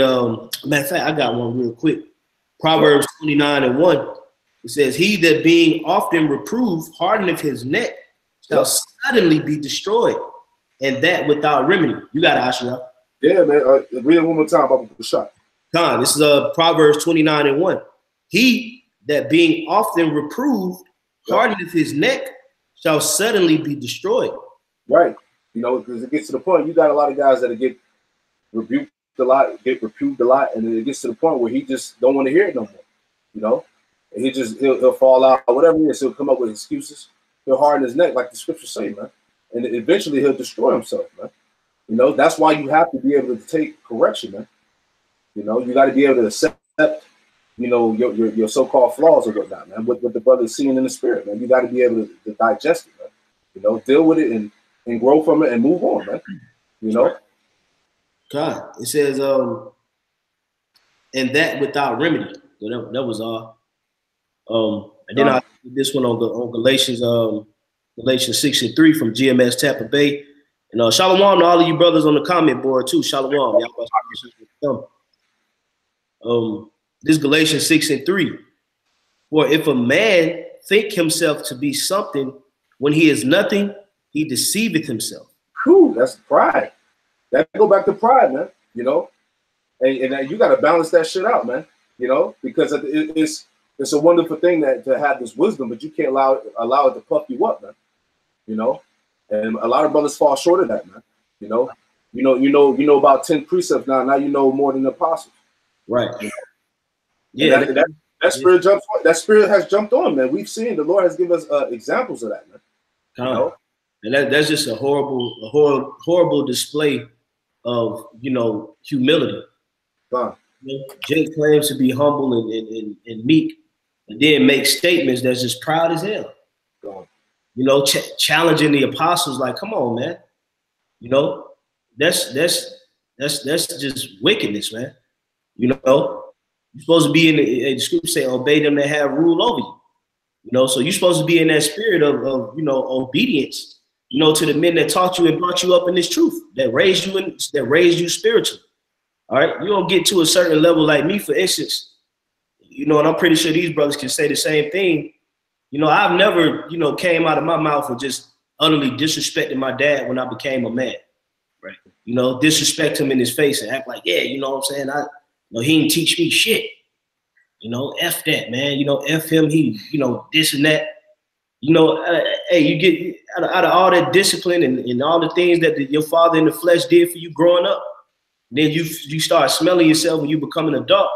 matter of fact, I got one real quick. Proverbs 29:1. It says, "He that being often reproved hardeneth his neck shall suddenly be destroyed, and that without remedy." You got it, Asherah. Yeah, man. Read it one more time about the shot. Con, this is Proverbs 29:1. He that being often reproved hardeneth his neck shall suddenly be destroyed. Right. You know, because it gets to the point, you got a lot of guys that get rebuked a lot, get reproved a lot, and then it gets to the point where he just don't want to hear it no more. You know? And he'll fall out, or whatever it is, he'll come up with excuses. He'll harden his neck, like the scriptures say, man. And eventually he'll destroy himself, man. You know, that's why you have to be able to take correction, man. You know, you got to be able to accept, you know, your so-called flaws or whatnot, man. What the brother's seeing in the spirit, man. You got to be able to digest it, man. You know, deal with it and grow from it and move on, man. You know? God, it says, and that without remedy. So that was all. And then I did this one on Galatians 6:3 from GMS Tampa Bay. And shalom to all of you brothers on the comment board too. Shalom. This Galatians 6:3. For if a man think himself to be something when he is nothing, he deceiveth himself. Whew, that's pride. That go back to pride, man. You know, and you got to balance that shit out, man. You know, because it's a wonderful thing to have this wisdom, but you can't allow it to puff you up, man. You know, and a lot of brothers fall short of that, man. You know about 10 precepts now. Now you know more than the apostles. Right. You know? Yeah. That spirit jumps. That spirit has jumped on, man. We've seen the Lord has given us examples of that, man. You know? And that's just a horrible display of, you know, humility. Jake claims to be humble and meek, and then make statements that's just proud as hell. You know, challenging the apostles, like, come on, man. You know, that's just wickedness, man. You know, you're supposed to be in the scripture say, obey them that have rule over you. You know, so you're supposed to be in that spirit of you know, obedience, you know, to the men that taught you and brought you up in this truth, that raised you spiritually. All right, you don't get to a certain level like me, for instance, you know, and I'm pretty sure these brothers can say the same thing. You know, I've never, you know, came out of my mouth of just utterly disrespecting my dad when I became a man. Right. You know, disrespect him in his face and act like, yeah, you know what I'm saying? You know, he didn't teach me shit. You know, F that, man. You know, F him, he, you know, this and that. You know, hey, you get out of all that discipline and all the things that your father in the flesh did for you growing up. Then you start smelling yourself when you become an adult.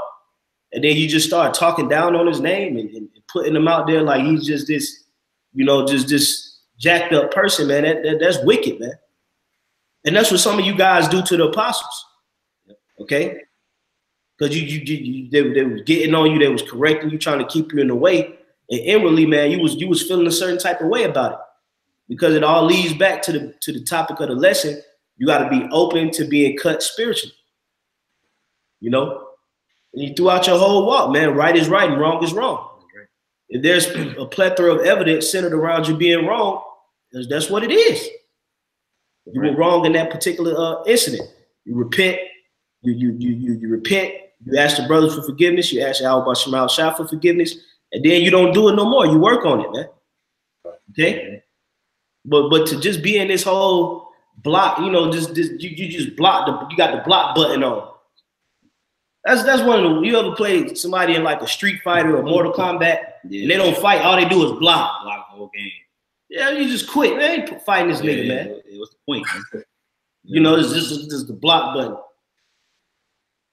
And then you just start talking down on his name and putting him out there like he's just this, you know, just this jacked up person, man. That's wicked, man. And that's what some of you guys do to the apostles. Okay? because they was getting on you, they was correcting you, trying to keep you in the way, and inwardly, man, you was feeling a certain type of way about it, because it all leads back to the topic of the lesson. You got to be open to being cut spiritually, you know. And you throughout your whole walk, man, right is right and wrong is wrong. If there's a plethora of evidence centered around you being wrong, that's what it is. You were wrong in that particular incident. You repent. You repent. You ask the brothers for forgiveness. You ask Yahweh Shemal Shah for forgiveness, and then you don't do it no more. You work on it, man. Okay. But to just be in this whole block, you know, you just block you got the block button on. That's one of the, you ever played somebody in like a Street Fighter or Mortal Kombat, and they don't fight, all they do is block the whole game. Yeah, you just quit. Man, ain't fighting this nigga, man. What's the point, man? You know, it's just the block button.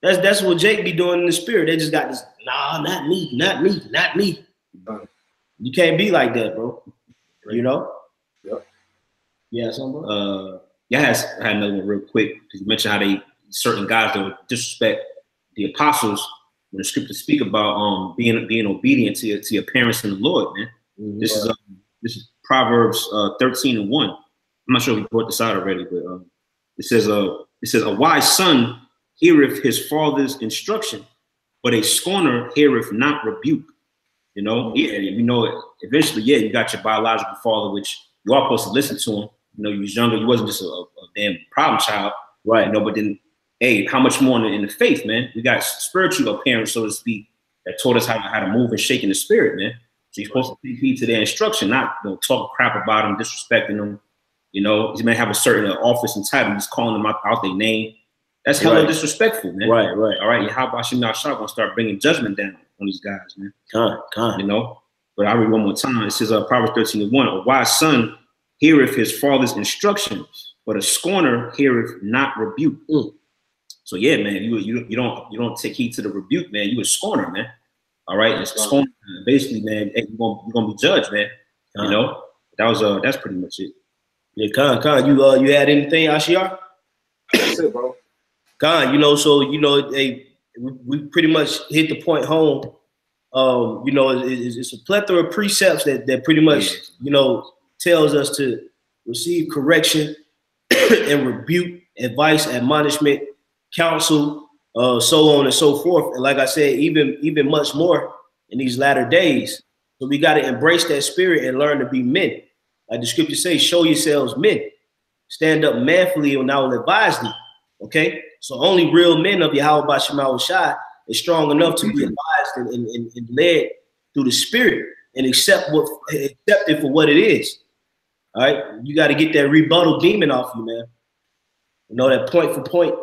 That's what Jake be doing in the spirit. They just got this, nah, not me, not me, not me. You can't be like that, bro. You know? Yep. Yeah, something, bro? I had another one real quick, because you mentioned how certain guys that would disrespect the apostles when the scriptures speak about being obedient to your parents in the Lord, man. Mm-hmm. This is Proverbs 13:1. I'm not sure if we brought this out already, but it says a wise son heareth his father's instruction, but a scorner heareth not rebuke. You know, yeah, you know, eventually, yeah, you got your biological father, which you are supposed to listen to him. You know, you was younger, you wasn't just a damn problem child, right? You know, but then, hey, how much more in the faith, man? We got spiritual parents, so to speak, that taught us how to move and shake in the spirit, man. So you're supposed to take heed to their instruction, not talk crap about them, disrespecting them. You know, you may have a certain office and title, just calling them out their name. That's hella disrespectful, man. Right. All right, how about you now? Gonna start bringing judgment down on these guys, man. You know, but I read one more time. It says Proverbs 13:1. A wise son heareth his father's instructions, but a scorner heareth not rebuke. So yeah, man, you don't take heed to the rebuke, man. You a scorner, man. All right, and scorner, basically, man, hey, you're gonna be judged, man. You know, that's pretty much it. Yeah, Khan, you had anything, Ashiar? That's it, bro. Khan, you know, so you know, we pretty much hit the point home. You know, it's a plethora of precepts that pretty much, you know, tells us to receive correction and rebuke, advice, admonishment, counsel, so on and so forth. And like I said, even much more in these latter days. So we got to embrace that spirit and learn to be men. Like the scripture says, show yourselves men. Stand up manfully and I will advise thee. Okay? So only real men of Yahweh Shema Shai is strong enough to be advised and led through the spirit and accept it for what it is. All right? You got to get that rebuttal demon off you, man. You know, that point for point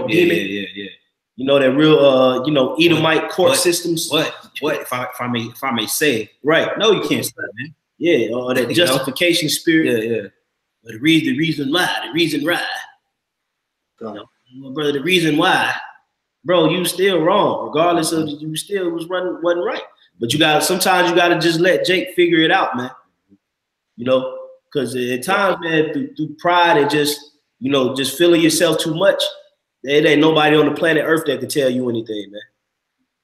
demon. Yeah. You know, that real you know, Edomite court systems. What if I may say, right? No, you can't say that, man. Yeah, or that justification spirit. Yeah. But the reason why. You know, brother, the reason why, bro, you still wrong. Regardless of you still wasn't right. But sometimes you gotta just let Jake figure it out, man. You know, because at times, man, through pride and just, you know, just feeling yourself too much, there ain't nobody on the planet Earth that can tell you anything, man.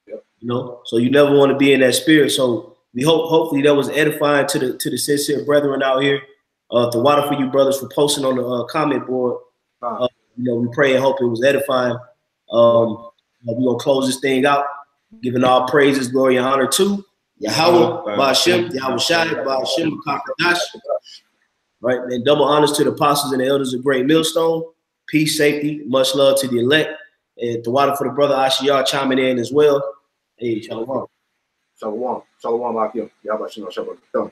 Yep. You know, so you never want to be in that spirit. So we hopefully that was edifying to the sincere brethren out here. The water for you brothers for posting on the comment board. You know, we pray and hope it was edifying. We're gonna close this thing out, giving all praises, glory, and honor to Yahweh, Ba'ashem, Yahweh Shai, Ba'ashem, Kakadash. Right, and double honors to the apostles and the elders of Great Millstone. Peace, safety, much love to the elect. And the water for the brother Ashiar chiming in as well. Hey, shalom. Shalom, Akim. Yahweh Shalom, Shalom.